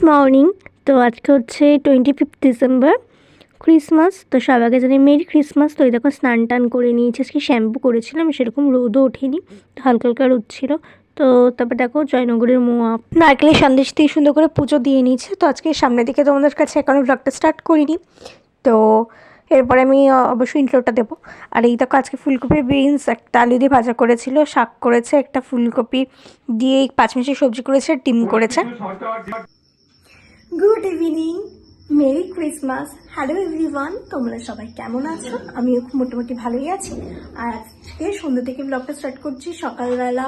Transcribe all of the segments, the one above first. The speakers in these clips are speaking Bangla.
মর্নিং। তো আজকে হচ্ছে 25 ডিসেম্বর, ক্রিসমাস। তো সবাইকে জানি মেরি ক্রিসমাস। তো এই দেখো স্নান টান করে নিয়েছি, আজকে শ্যাম্পু করেছিলাম, সেরকম রোদও ওঠেনি, তো হালকা হালকা রোদ ছিল। তো তারপর দেখো জয়নগরের মোয়া নারকেলের সন্দেশ দিয়ে সুন্দর করে পুজো দিয়ে নিয়েছে। তো আজকে সামনের দিকে তোমাদের কাছে এখনও ব্লগটা স্টার্ট করিনি, তো এরপরে আমি অবশ্যই ইন্ট্রোটা দেবো। আর এই দেখো আজকে ফুলকপি বিনস একটা আলু দিয়ে ভাজা করেছিল, শাক করেছে, একটা ফুলকপি দিয়ে পাঁচমিশালি সবজি করেছে, ডিম করেছে। Good evening, merry Christmas, hello everyone. তোমরা সবাই কেমন আছো? আমিও খুব মোটামুটি ভালোই আছি। আর আজকে সন্ধ্যা থেকে ব্লগটা স্টার্ট করছি। সকালবেলা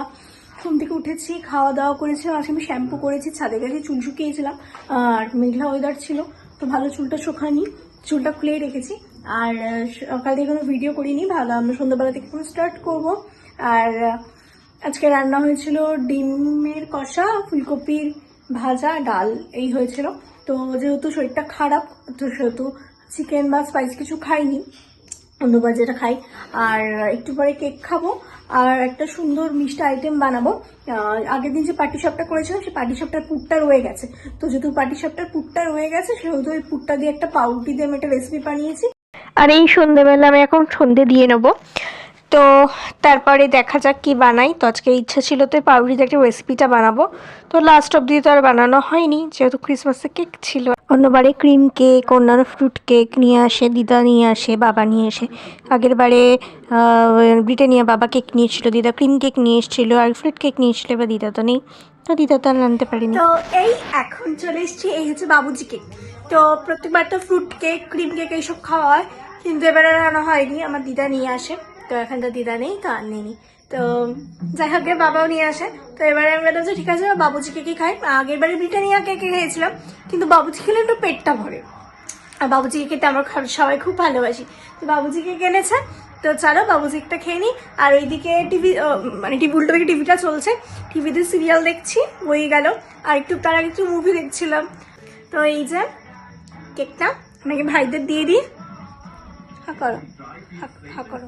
ঘুম থেকে উঠেছি, খাওয়া দাওয়া করেছিলাম, আজকে আমি শ্যাম্পু করেছি, ছাদে গেছে চুল শুকিয়েছিলাম, আর মেঘলা ওয়েদার ছিল তো ভালো চুলটা শুকানি, চুলটা খুলেই রেখেছি। আর সকাল থেকে কোনো ভিডিও করিনি, ভালো আমরা সন্ধ্যাবেলা থেকে কোনো স্টার্ট করব। আর আজকে রান্না হয়েছিল ডিমের কষা, ফুলকপির ভাজা, ডাল, এই হয়েছিল। তো যেহেতু শরীরটা খারাপ, তো সেহেতু চিকেন বা স্পাইস কিছু খাইনি, অন্যবার যেটা খাই। আর একটু পরে কেক খাবো, আর একটা সুন্দর মিষ্টি আইটেম বানাবো। আগের দিন যে পাটি সাপটা করেছিলাম, সেই পাটি সাপটার পুরটা রয়ে গেছে। তো যেহেতু পাটি সাপটার পুরটা রয়ে গেছে, সেহেতু ওই পুরটা দিয়ে একটা পাউরুটি দিয়ে আমি একটা রেসিপি বানিয়েছি। আর এই সন্ধ্যেবেলা আমি এখন সন্ধ্যে দিয়ে নেবো, তো তারপরে দেখা যাক কি বানাই। তো আজকে ইচ্ছা ছিল তো পাউরুটির একটা রেসিপিটা বানাবো, তো লাস্ট অব্দি তো আর বানানো হয়নি, যেহেতু ক্রিসমাসে কেক ছিল। অন্যবারে ক্রিম কেক, অন্যান্য ফ্রুট কেক নিয়ে আসে, দিদা নিয়ে আসে, বাবা নিয়ে আসে। আগের বারে ব্রিটানিয়া বাবা কেক নিয়েছিল, দিদা ক্রিম কেক নিয়ে এসেছিলো, আর ফ্রুট কেক নিয়ে এসেছিলো, এবার দিদা তো নেই, তো দিদা তো আর আনতে পারিনি। তো এই এখন চলে এসেছি, এই হচ্ছে বাবুজি কেক। তো প্রত্যেকবার তো ফ্রুট কেক, ক্রিম কেক এইসব খাওয়া হয়, কিন্তু এবারে আনা হয়নি, আমার দিদা নিয়ে আসে। তো এখন তো দিদা নেই, তো আর নেই। তো যাই হোক, বাবাও নিয়ে আসে। তো এবারে আমি বললাম যে ঠিক আছে বাবুজি কেকই খাই। আগের বারে ব্রিটানিয়া কেকে খেয়েছিলাম, কিন্তু বাবুজি খেলে একটু পেটটা ভরে, আর বাবুজি খেতে আমরা সবাই খুব ভালোবাসি। তো বাবুজি কেক এনেছে, তো চলো বাবুজি কেকটা খেয়ে নিই। আর ওইদিকে টিভি, মানে টিভি উল্টো দিকে টিভিটা চলছে, টিভিতে সিরিয়াল দেখছি, হয়ে গেল। আর একটু তার আগে একটু মুভি দেখছিলাম। তো এই যে কেকটা আমাকে ভাইদের দিয়ে দিই। হা করো, হা করো,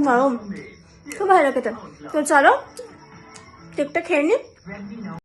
নরম, খুব ভালো খেতে। তো চলো কেকটা খেয়ে নি।